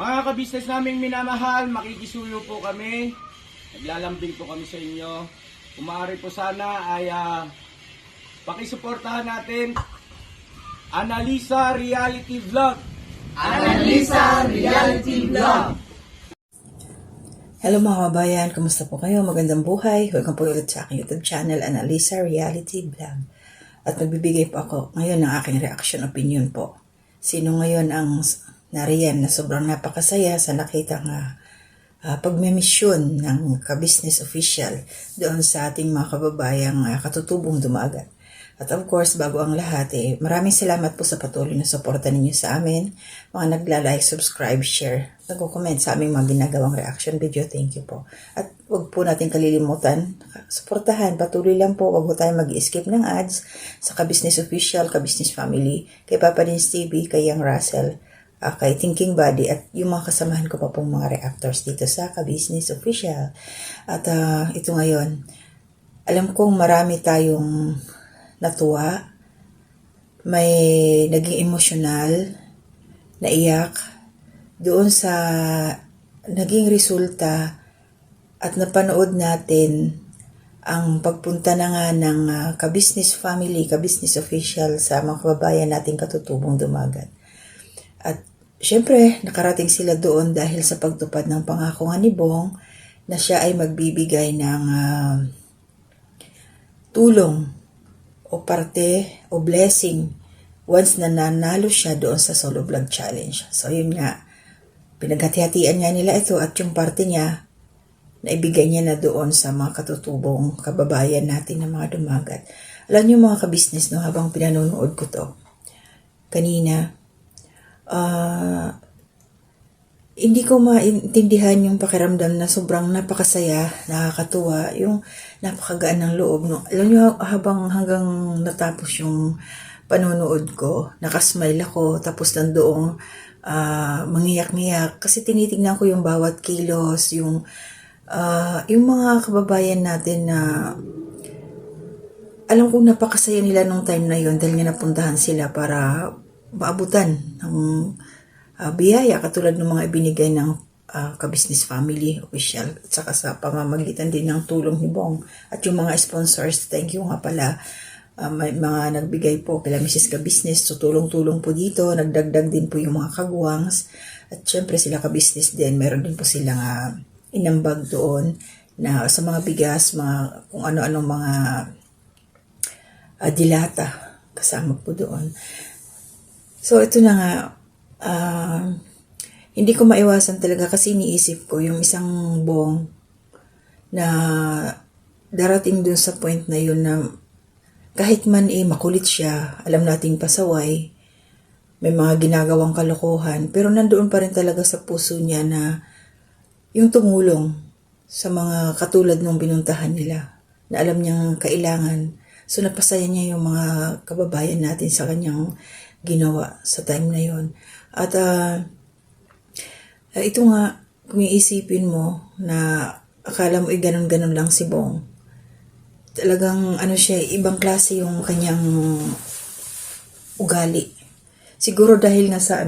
Mga kabisnes naming minamahal, makikisuyo po kami. Naglalambing po kami sa inyo. Kung maaari po sana ay pakisuportahan natin Analisa Reality Vlog. Analisa Reality Vlog. Hello mga kabayan, kumusta po kayo? Magandang buhay. Welcome po ulit sa aking YouTube channel, Analisa Reality Vlog. At magbibigay po ako ngayon ng aking reaction opinion po. Sino ngayon ang nariyan na sobrang napakasaya sa nakitang pagmemisyon ng ka-business official doon sa ating mga kababayang katutubong dumagat. At of course, bago ang lahat, maraming salamat po sa patuloy na suporta ninyo sa amin. Mga nagla-like, subscribe, share, nagko-comment sa aming mga ginagawang reaction video. Thank you po. At huwag po natin kalilimutan, suportahan, patuloy lang po, huwag po tayo mag-skip ng ads sa ka-business official, ka-business family, kay Papa Dins TV, kay Young Russell, kay Thinking Body, at yung mga kasamahan ko pa pong mga reactors dito sa ka-business official. At ito ngayon, alam kong marami tayong natuwa, may naging emosyonal, naiyak doon sa naging resulta at napanood natin ang pagpunta na nga ng ka-business family, ka-business official sa mga kababayan nating katutubong dumagat. At syempre, nakarating sila doon dahil sa pagtupad ng pangako nga ni Bong na siya ay magbibigay ng tulong o parte o blessing once na nanalo siya doon sa solo vlog challenge. So yun nga, pinaghati-hatian nga nila ito at yung parte niya, naibigay niya na doon sa mga katutubong kababayan natin na mga dumagat. Alam niyo mga kabisnes, no, habang pinanonood ko to, kanina, hindi ko maintindihan yung pakiramdam na sobrang napakasaya, nakakatuwa, yung napakagaan ng loob. No? Alam nyo, hanggang natapos yung panonood ko, nakasmile ako, tapos nandoong mangiyak-ngiyak. Kasi tinitingnan ko yung bawat kilos, yung mga kababayan natin na alam kong napakasaya nila nung time na yun dahil nga napuntahan sila para maabutan ng biyaya katulad ng mga ibinigay ng ka-business family official at saka sa pamamagitan din ng tulong ni Bong at yung mga sponsors. Thank you nga pala, may mga nagbigay po kila Mrs. Ka-Business, so tulong-tulong po dito, nagdagdag din po yung mga kagwangs at syempre sila ka-business din, meron din po silang inambag doon na sa mga bigas, mga kung ano-anong mga dilata kasama po doon. So ito na nga, hindi ko maiwasan talaga kasi iniisip ko yung isang Bong na darating dun sa point na yun na kahit man makulit siya, alam nating pasaway, may mga ginagawang kalokohan, pero nandoon pa rin talaga sa puso niya na yung tumulong sa mga katulad ng binuntahan nila na alam niyang kailangan. So napasaya niya yung mga kababayan natin sa kanyang ginawa sa time na yon. At ito nga, kung iisipin mo na akala mo ganon-ganon lang si Bong, talagang siya, ibang klase yung kanyang ugali. Siguro dahil nga sa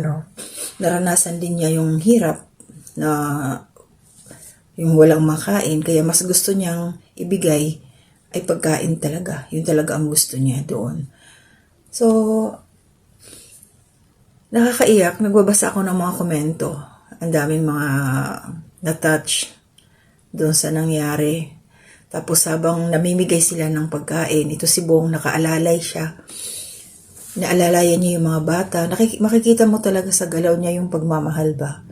naranasan din niya yung hirap na yung walang makain, kaya mas gusto niyang ibigay ay pagkain talaga. Yun talaga ang gusto niya doon. So, nakakaiyak, nagbabasa ako ng mga komento. Ang daming mga na-touch doon sa nangyari. Tapos habang namimigay sila ng pagkain, ito si Bong, nakaalalay siya. Naalalayan niya yung mga bata. Makikita mo talaga sa galaw niya yung pagmamahal ba.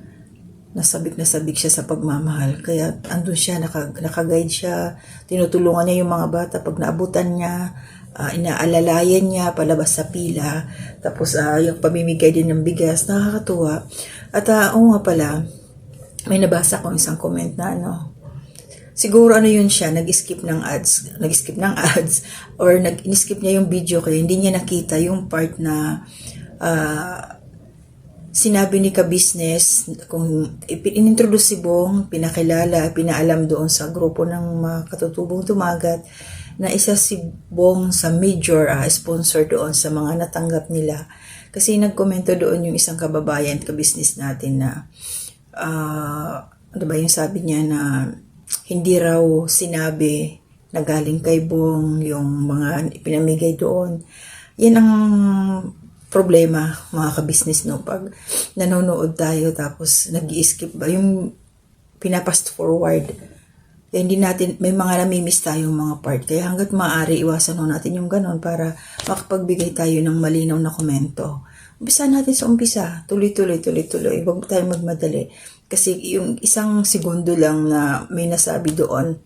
Nasabik siya sa pagmamahal. Kaya andun siya, nakaguide siya. Tinutulungan niya yung mga bata pag naabutan niya. Inaalalayan niya palabas sa pila, tapos yung pamimigay din ng bigas, nakakatuwa. At nga pala, may nabasa akong isang comment na siguro yun siya, nag-skip ng ads or nag-skip niya yung video kaya hindi niya nakita yung part na sinabi ni ka-business, kung inintroduce si Bong, pinakilala, pinaalam doon sa grupo ng mga katutubong tumagat na isa si Bong sa major sponsor doon sa mga natanggap nila. Kasi nagkomento doon yung isang kababayan, ka-business natin na ano ba yung sabi niya na hindi raw sinabi na galing kay Bong yung mga ipinamigay doon. Yan ang problema mga kabisnes, no? Pag nanonood tayo tapos nag-i-skip ba yung pinapast forward, hindi natin, may mga namimiss tayong mga part. Kaya hanggat maaari, iwasan ho natin yung ganon para makapagbigay tayo ng malinaw na komento. Umpisa natin sa umpisa. Tuloy-tuloy. Huwag tayo magmadali. Kasi yung isang segundo lang na may nasabi doon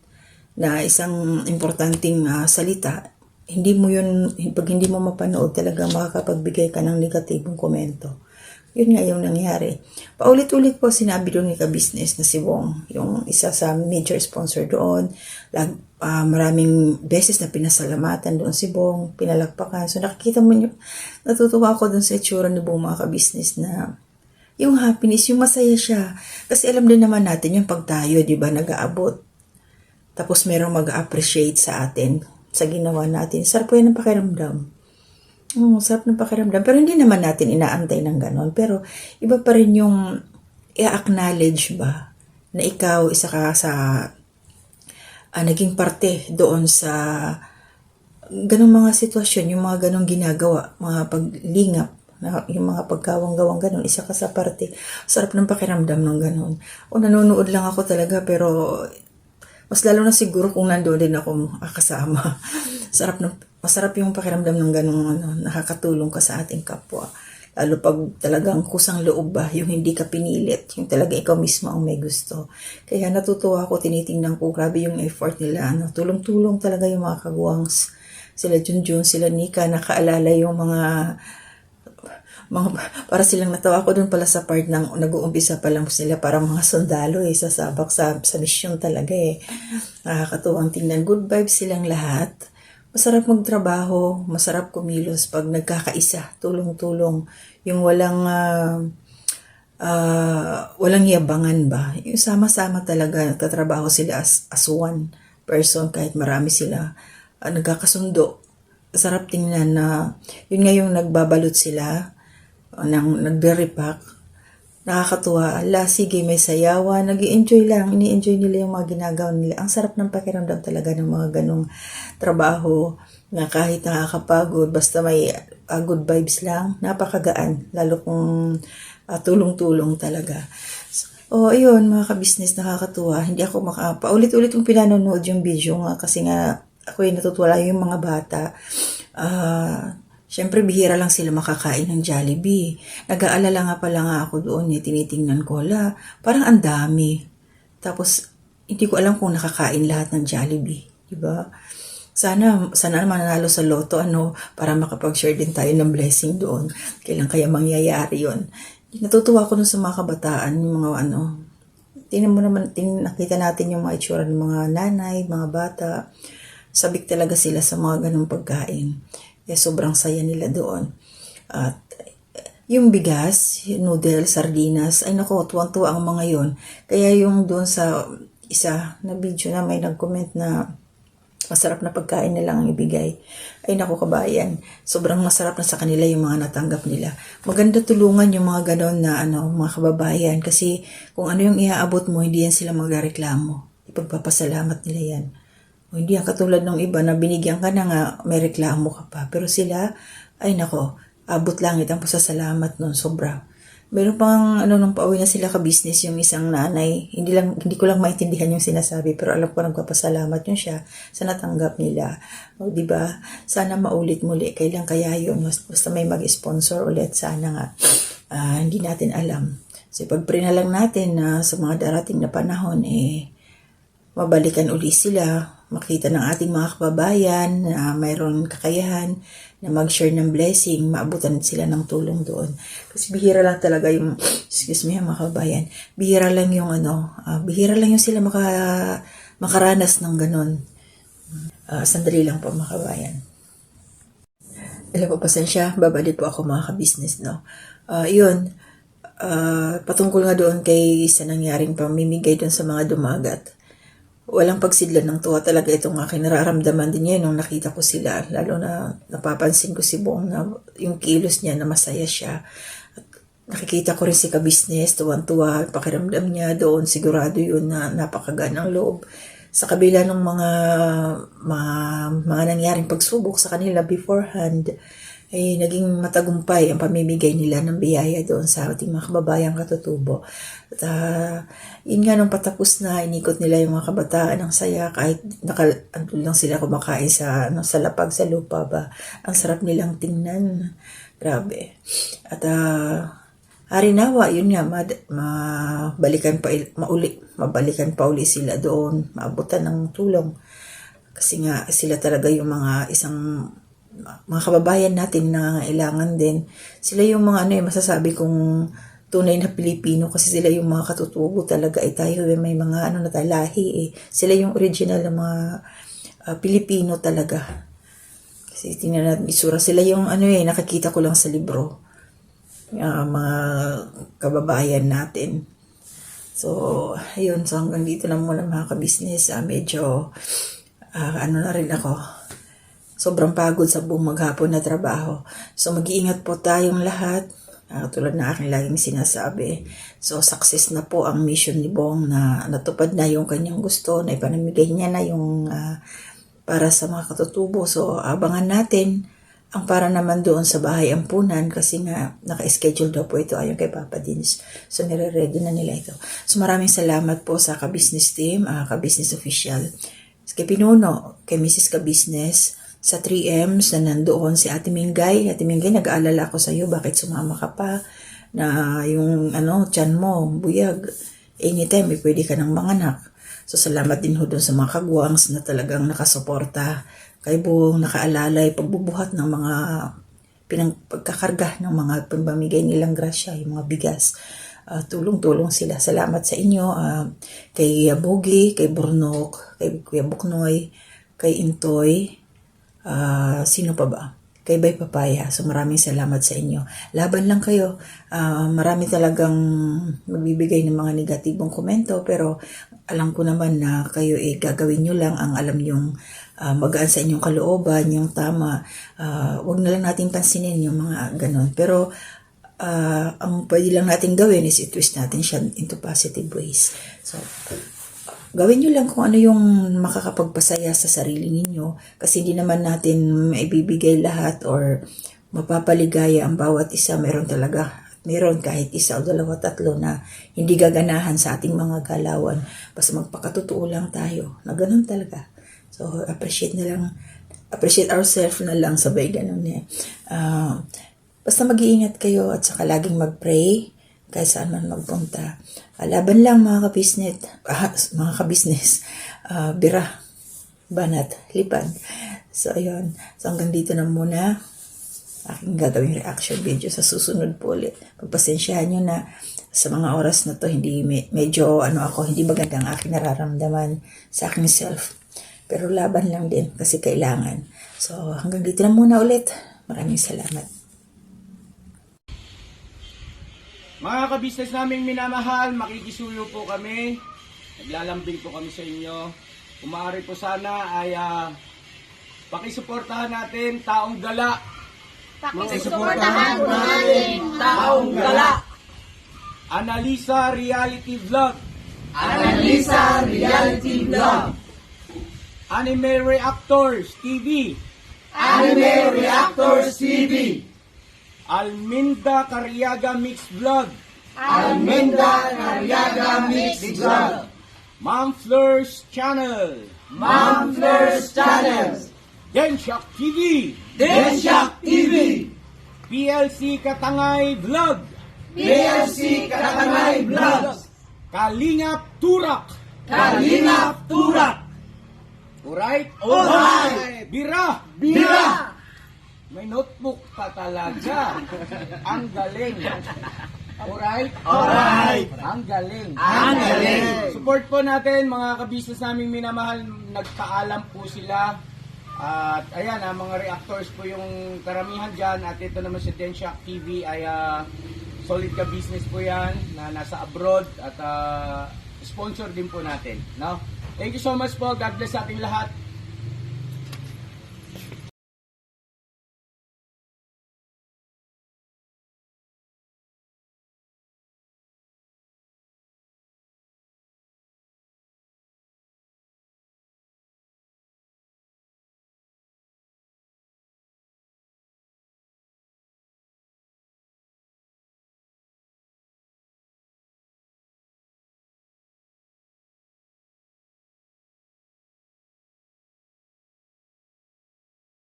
na isang importanteng salita, hindi mo yun, pag hindi mo mapanood, talaga makakapagbigay ka ng negatibong komento. Yun nga yung nangyari. Paulit-ulit po sinabi doon ni ka-business na si Wong, yung isa sa major sponsor doon. Maraming beses na pinasalamatan doon si Bong, pinalakpakan. So nakikita mo nyo, natutuwa ako doon sa itsura ni Bong mga ka-business na yung happiness, yung masaya siya. Kasi alam din naman natin yung pag tayo, di ba, nag-aabot. Tapos merong mag-appreciate sa atin, sa ginawa natin. Sarap po yan ang pakiramdam. Sarap ng pakiramdam. Pero hindi naman natin inaantay ng ganon. Pero iba pa rin yung i-acknowledge ba na ikaw isa ka sa naging parte doon sa ganong mga sitwasyon, yung mga ganong ginagawa, mga paglingap, yung mga pagkawang-gawang ganon, isa ka sa parte. Sarap ng pakiramdam ng ganon. O nanonood lang ako talaga, pero mas lalo na siguro kung nandoon din ako kasama. Masarap yung pakiramdam ng ganung nakakatulong ka sa ating kapwa. Lalo pag talagang kusang loob ba, yung hindi ka pinilit, yung talaga ikaw mismo ang may gusto. Kaya natutuwa ako, tinitingnan ko, grabe yung effort nila. Tulong-tulong talaga yung mga kagwangs. Sila Junjun, sila Nika, nakaalala yung mga para silang natawa ko dun pala sa part ng nag-uumpisa pa lang sila para mga sundalo sasabak sa mission talaga nakakatuwang tingnan. Good vibes silang lahat. Masarap magtrabaho, masarap kumilos pag nagkakaisa, tulong-tulong, yung walang yabangan ba, yung sama-sama talaga nagtatrabaho sila as one person, kahit marami sila, nagkakasundo. Sarap tingnan na yun nga yung nagbabalot sila nagre-repack. Nakakatuwa. Sige, may sayawan. Nag-i-enjoy lang. Ini-enjoy nila yung mga ginagawa nila. Ang sarap ng pakiramdam talaga ng mga ganong trabaho na kahit nakakapagod, basta may good vibes lang, napakagaan. Lalo kung tulong-tulong talaga. Ayun, mga ka-business, nakakatuwa. Hindi ako paulit-ulit kong pinanonood yung video nga kasi nga ako natutuwa yung mga bata. Siyempre, bihira lang sila makakain ng Jollibee. Nag-aalala nga pala nga ako doon, tinitingnan ko, parang ang dami. Tapos, hindi ko alam kung nakakain lahat ng Jollibee. Diba? Sana naman nanalo sa loto, para makapag-share din tayo ng blessing doon. Kailan kaya mangyayari yon? Natutuwa ko dun sa mga kabataan, yung mga tingnan mo naman, nakita natin yung mga itsura ng mga nanay, mga bata. Sabik talaga sila sa mga ganong pagkain. Kaya sobrang saya nila doon. At yung bigas, noodles, sardinas, ay nako, tuwang-tuwa ang mga yon. Kaya yung doon sa isa na video na may nag-comment na masarap na pagkain na lang ang ibigay. Ay nako kabayan, sobrang masarap na sa kanila yung mga natanggap nila. Maganda tulungan yung mga ganon na mga kababayan. Kasi kung ano yung iaabot mo, hindi yan sila magreklamo. Ipagpapasalamat nila yan. Hindi yan katulad ng iba na binigyan ka na nga, may reklamo ka pa. Pero sila, ay nako, abot langit ang pasasalamat nun, sobra. Meron pang nung pauwi na sila ka-business, yung isang nanay, hindi ko lang maintindihan yung sinasabi, pero alam ko nagpapasalamat yun siya sa natanggap nila. Di ba? Sana maulit muli. Kailan kaya yun? Basta may mag-sponsor ulit, sana nga. Hindi natin alam. So pag-pray na lang natin na sa mga darating na panahon, mabalikan uli sila, makita ng ating mga kababayan na mayroon kakayahan na mag-share ng blessing, maabutan sila ng tulong doon. Kasi bihira lang talaga yung, mga kababayan, bihira lang yung sila makaranas ng ganon. Sandali lang po mga kababayan. Alam po, pasensya, babalik po ako mga ka-business, yun, patungkol nga doon kay sa nangyaring pamimigay doon sa mga dumagat. Walang pagsidlan ng tuwa talaga itong aking nararamdaman din niya nung nakita ko sila. Lalo na napapansin ko si Bong na yung kilos niya na masaya siya. At nakikita ko rin si ka-business, tuwan-tuwa, pakiramdam niya doon, sigurado yun na napakaganang loob. Sa kabila ng mga nangyaring pagsubok sa kanila beforehand, ay naging matagumpay ang pamimigay nila ng biyaya doon sa ating mga kababayang katutubo. At yun nga nung patapos na, inikot nila yung mga kabataan ng saya kahit andun lang sila kumakain sa lapag sa lupa ba. Ang sarap nilang tingnan. Grabe. At harinawa, yun nga, mabalikan pa uli sila doon, maabutan ng tulong. Kasi nga sila talaga yung mga kababayan natin na nangangailangan din. Sila yung mga masasabi kong tunay na Pilipino kasi sila yung mga katutubo talaga. Tayo may mga na tayo, lahi eh. Sila yung original na mga Pilipino talaga. Kasi tingnan natin isura. Sila yung nakakita ko lang sa libro. Mga kababayan natin. So, ayun. So, hanggang dito lang muna mga ka-business. Medyo, na rin ako. Sobrang pagod sa buong maghapon na trabaho. So, mag-iingat po tayong lahat. Tulad na aking laging sinasabi. So, success na po ang mission ni Bong na natupad na yung kanyang gusto, na ipanamigay niya na yung para sa mga katutubo. So, abangan natin ang para naman doon sa bahay ampunan kasi nga naka-schedule daw po ito ayon kay Papa Dins. So, nire-ready na nila ito. So, maraming salamat po sa ka-business team, ka-business official, kay Pinuno, kay Mrs. Ka-business, sa 3Ms na nandoon si Ate Mingay. Ate Mingay, nag-aalala ko sa iyo, bakit sumama ka pa? Na yung tiyan mo, buyag. Anytime, pwede ka ng manganak. So, salamat din ho doon sa mga kagwangs na talagang nakasuporta kay Bong, nakaalalay, pagbubuhat ng mga pagkakarga ng mga pambamigay nilang grasya, yung mga bigas. Tulong-tulong sila. Salamat sa inyo, kay Bogi, kay Burnok, kay Kuya Buknoy, kay Intoy, sino pa ba? Kay Bay Papaya. So maraming salamat sa inyo. Laban lang kayo. Marami talagang magbibigay ng mga negatibong komento pero alam ko naman na kayo gagawin nyo lang ang alam yung magaan sa inyong kalooban, yung tama. Wag na lang natin pansinin yung mga ganon. Pero ang pwede lang natin gawin is i-twist natin siya into positive ways. So, gawin nyo lang kung ano yung makakapagpasaya sa sarili ninyo kasi hindi naman natin maibibigay lahat or mapapaligaya ang bawat isa. Meron kahit isa o dalawa, tatlo na hindi gaganahan sa ating mga galawan. Basta magpakatotoo lang tayo na ganun talaga. So, appreciate ourselves na lang, sabay ganun eh. Basta mag-iingat kayo at saka laging mag-pray kahit saan man magpunta. Laban lang mga kabisnes, bira, banat, lipan. So, ayun. So, hanggang dito na muna aking gagawing reaction video sa susunod po ulit. Pagpasensyahan nyo na sa mga oras na to, hindi medyo hindi maganda ang aking nararamdaman sa aking self. Pero laban lang din kasi kailangan. So, hanggang dito na muna ulit. Maraming salamat. Mga ka-business naming minamahal, makikisuyo po kami. Naglalambing po kami sa inyo. Kung maaari po sana ay pakisuportahan natin Taong Gala. Pakisuportahan po natin Taong Gala. Analisa Reality Vlog. Analisa Reality Vlog. Anime Reactors TV. Anime Reactors TV. Alminda Cariaga Mix Vlog. Alminda Cariaga Mix Vlog. Ma'am Fleurs Channel. Ma'am Fleurs Channel. Densyak TV. Densyak TV. PLC Katangay Vlog. PLC Katangay Vlog. Kalingap Turak. Kalingap Turak. Alright? Alright. Bira. Bira. May notebook pa talaga. Ang galing. Alright? Alright. Ang galing. Ang galing. Support po natin mga ka-business naming minamahal. Nagpaalam po sila. At ayan, mga reactors po yung karamihan dyan. At ito naman si Densyak TV ay solid ka-business po yan na nasa abroad. At sponsor din po natin. No? Thank you so much po. God bless sa ating lahat.